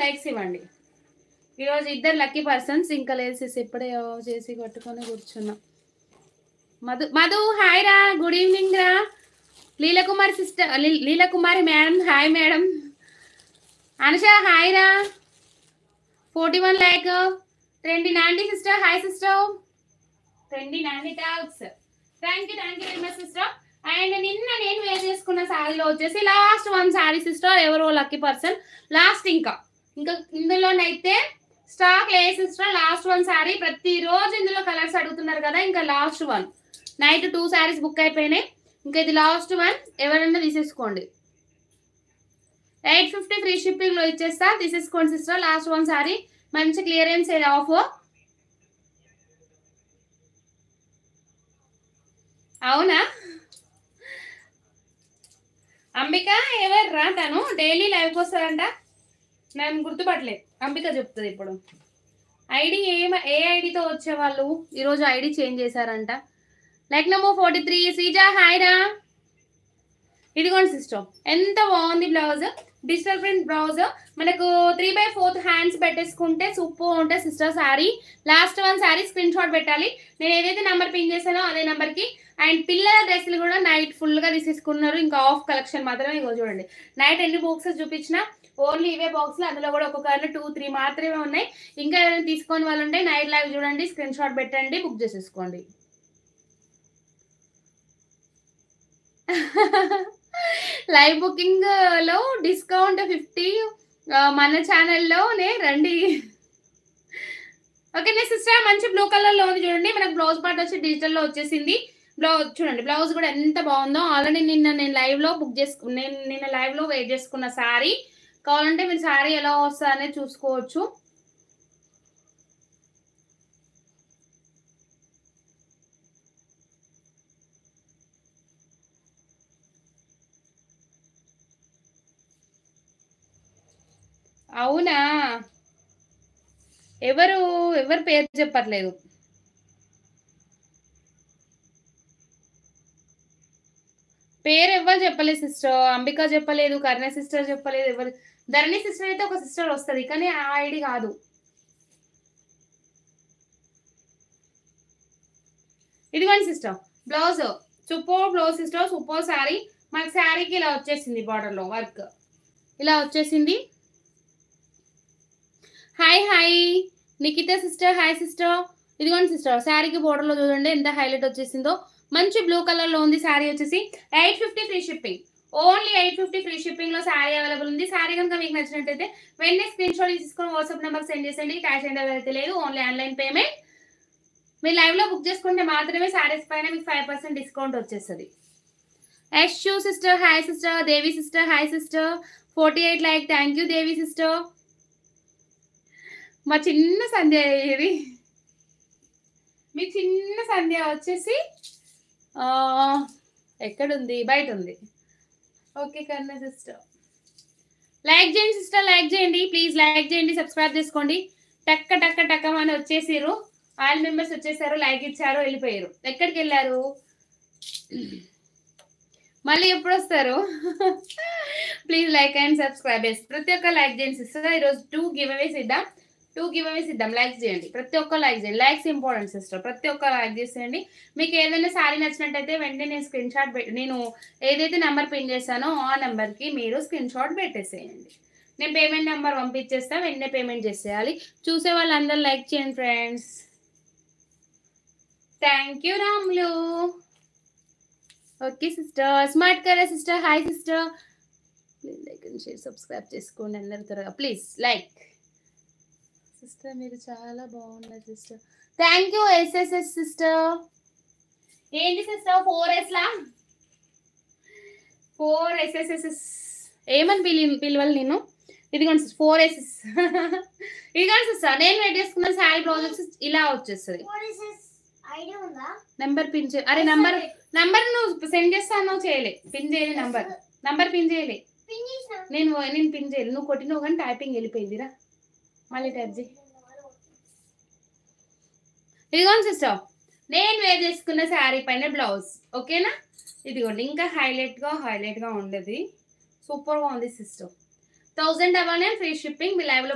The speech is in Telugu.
లైక్స్ ఇవ్వండి. ఈరోజు ఇద్దరు లక్కీ పర్సన్స్. ఇంకా లేదు ఇప్పుడే చేసి కొట్టుకొని కూర్చున్నా. మధు హాయ్ రా, గుడ్ ఈవినింగ్ రా. Leelakumari sister, Leelakumari madam hi madam. Anusha hi రా. 41 like. 2090 sister hi sister. 2090 talks. Thank you very much sister. And నిన్న నేను వేర్ చేసుకున్న శారీలో వచ్చేసి లాస్ట్ 1 శారీ సిస్టర్. ఎవరో లక్కీ పర్సన్ లాస్ట్. ఇంకా ఇందులోనైతే స్టాక్ లేదు సిస్టర్. లాస్ట్ 1 శారీ. ప్రతిరోజు ఇందులో కలర్స్ అడుగుతున్నారు కదా, ఇంకా లాస్ట్ 1. నైట్ 2 శారీస్ బుక్ అయిపోయినాయి. ఇంకా ఇది లాస్ట్ 1. ఎవరైనా తీసేసుకోండి. 850 ఫ్రీ షిప్పింగ్ లో ఇచ్చేస్తా. తీసేసుకోండి సిస్టర్. లాస్ట్ 1 శారీ. మంచి క్లియరెన్స్ ఆఫ్. అవునా అంబిక ఎవర్రా? తను డైలీ లైవ్కి వస్తారంట. నేను గుర్తుపట్టలేదు. అంబిక చెప్తుంది ఇప్పుడు. ఐడి ఏ ఐడితో వచ్చేవాళ్ళు ఈరోజు ఐడి చేంజ్ చేశారంట. లైక్ నెంబర్ 43 శ్రీజ హాయ్ రా. ఇదిగోండి సిస్టర్, ఎంత బాగుంది బ్లౌజ్. Digital print blouse. మనకు 3/4 హ్యాండ్స్ పెట్టేసుకుంటే సూపర్ ఉంటుంది sister sari. Last 1 sari screen shot పెట్టాలి. నేను ఏదైతే నెంబర్ పిన్ చేశానో అదే నెంబర్కి. అండ్ పిల్లల డ్రెస్సులు కూడా నైట్ ఫుల్గా తీసేసుకున్నారు. ఇంకా ఆఫ్ కలెక్షన్ మాత్రమే. ఇగో చూడండి, నైట్ ఎన్ని బాక్సెస్ చూపించినా ఓన్లీ ఇవే బాక్స్లు. అందులో కూడా ఒక్కొక్క 2-3 మాత్రమే ఉన్నాయి. ఇంకా ఎవరైనా తీసుకొని వాళ్ళు ఉంటే నైట్ లైవ్ చూడండి, స్క్రీన్ షాట్ పెట్టండి, బుక్ చేసేసుకోండి. లైవ్ బుకింగ్ లో డిస్కౌంట్ 50 మన ఛానల్లోనే రండి. ఓకేనా సిస్టర్? మంచి బ్లూ కలర్ లో ఉంది చూడండి. మనకు బ్లౌజ్ పార్ట్ వచ్చి డిజిటల్ లో వచ్చేసింది. బ్లౌజ్ చూడండి, బ్లౌజ్ కూడా ఎంత బాగుందో. ఆల్రెడీ నేను లైవ్ లో నిన్న లైవ్ లో వెయిట్ చేసుకున్న శారీ. కావాలంటే మీరు శారీ ఎలా వస్తుంది అనేది చూసుకోవచ్చు. అవునా, ఎవరు పేరు చెప్పట్లేదు. పేరు ఎవరు చెప్పలేదు సిస్టర్. అంబిక చెప్పలేదు, కర్ణ సిస్టర్ చెప్పలేదు, ఎవరు. ధరణి సిస్టర్ అయితే ఒక సిస్టర్ వస్తుంది, కానీ ఆ ఐడి కాదు. ఇదిగోండి sister, blouse super blouse sister, super sari. మనకి శారీకి ఇలా వచ్చేసింది, బార్డర్ లో వర్క్ ఇలా వచ్చేసింది. Hi hi Nikhita sister hi sister. ఇదిగోండి సిస్టర్, శారీకి బోర్డర్ లో చూడండి ఎంత హైలైట్ వచ్చేసిందో. మంచి బ్లూ కలర్ లో ఉంది శారీ వచ్చేసి. 850 free shipping. Only 850 free shipping లో శారీ అవైలబుల్ ఉంది. శారీ కనుక మీకు నచ్చినట్టయితే వెంటనే స్క్రీన్ షాట్ తీసుకొని వాట్సాప్ నెంబర్ సెండ్ చేసేయండి. క్యాష్ ఆన్ డెలివరీ అయితే లేదు, ఓన్లీ ఆన్లైన్ పేమెంట్. మీరు లైవ్ లో బుక్ చేసుకుంటే మాత్రమే శారీస్ పైన మీకు 5% డిస్కౌంట్ వచ్చేస్తుంది. Yashu sister hi sister. Devi sister hi sister. 48 like. Thank you Devi sister. మా చిన్న సంధ్య ఇది. మీ చిన్న సంధ్య వచ్చేసి ఎక్కడుంది? బయట ఉంది. ఓకే కర్ణ సిస్టర్, లైక్ చేయండి సిస్టర్, లైక్ చేయండి ప్లీజ్, లైక్ చేయండి, సబ్స్క్రైబ్ చేసుకోండి. టక్క టక్క టక్క అని వచ్చేసారు. ఆల్ మెంబర్స్ వచ్చేసారు, లైక్ ఇచ్చారు, వెళ్ళిపోయారు. ఎక్కడికి వెళ్ళారు? మళ్ళీ ఎప్పుడు వస్తారు? Please like and subscribe. ప్రతి ఒక్క లైక్ చేయండి సిస్టర్. ఈరోజు 2 గివ్ అవేస్ ఇద్దాం. లైక్ చేయండి, ప్రతి ఒక్క లైక్ చేయండి. Likes important sister. ప్రతి ఒక్క లైక్ చేసేయండి. మీకు ఏదైనా శారీ నచ్చినట్టయితే వెంటనే నేను స్క్రీన్ షాట్ నేను ఏదైతే నెంబర్ పిన్ చేశానో ఆ నెంబర్కి మీరు స్క్రీన్ షాట్ పెట్టేసేయండి. నేను పేమెంట్ నెంబర్ పంపించేస్తా, వెంటనే పేమెంట్ చేసేయాలి. చూసే వాళ్ళందరూ లైక్ చేయండి friends. Thank you Ramulu. Okay sister, smart colour sister hi sister. Please like and share, subscribe చేసుకోండి అందరు త్వరగా ప్లీజ్. లైక్ సిస్టర్, మీరు చాలా బాగున్నారు sister. Thank you SSS sister. ఏంటి సిస్టర్ 4S లా? 4SSS ఏమని పిలవాలి నేను? ఇదిగోండి సిస్టర్ 4S. ఇదిగోండి సిస్టర్, నేను వెయిట్ చేసుకున్న శారీ ప్రాజెక్ట్స్ ఇలా వచ్చేస్తుంది. నెంబర్ పిన్ చే అరే నంబర్ నువ్వు సెండ్ చేస్తాను చేయలే. పిన్ చేయలే, నంబర్ పిన్ చేయలే. నేను పిన్ చేయలే. నువ్వు కొట్టినావు కానీ టైపింగ్ వెళ్ళిపోయిందిరా. మళ్ళీ టైప్ చేయి. ఇదిగోండి సిస్టర్, నేను వేర్ చేసుకున్న శారీ పైన బ్లౌజ్. ఓకేనా? ఇదిగోండి, ఇంకా హైలైట్ గా ఉండేది. సూపర్ గా ఉంది సిస్టర్. 1000 free shipping. మీ లైవ్ లో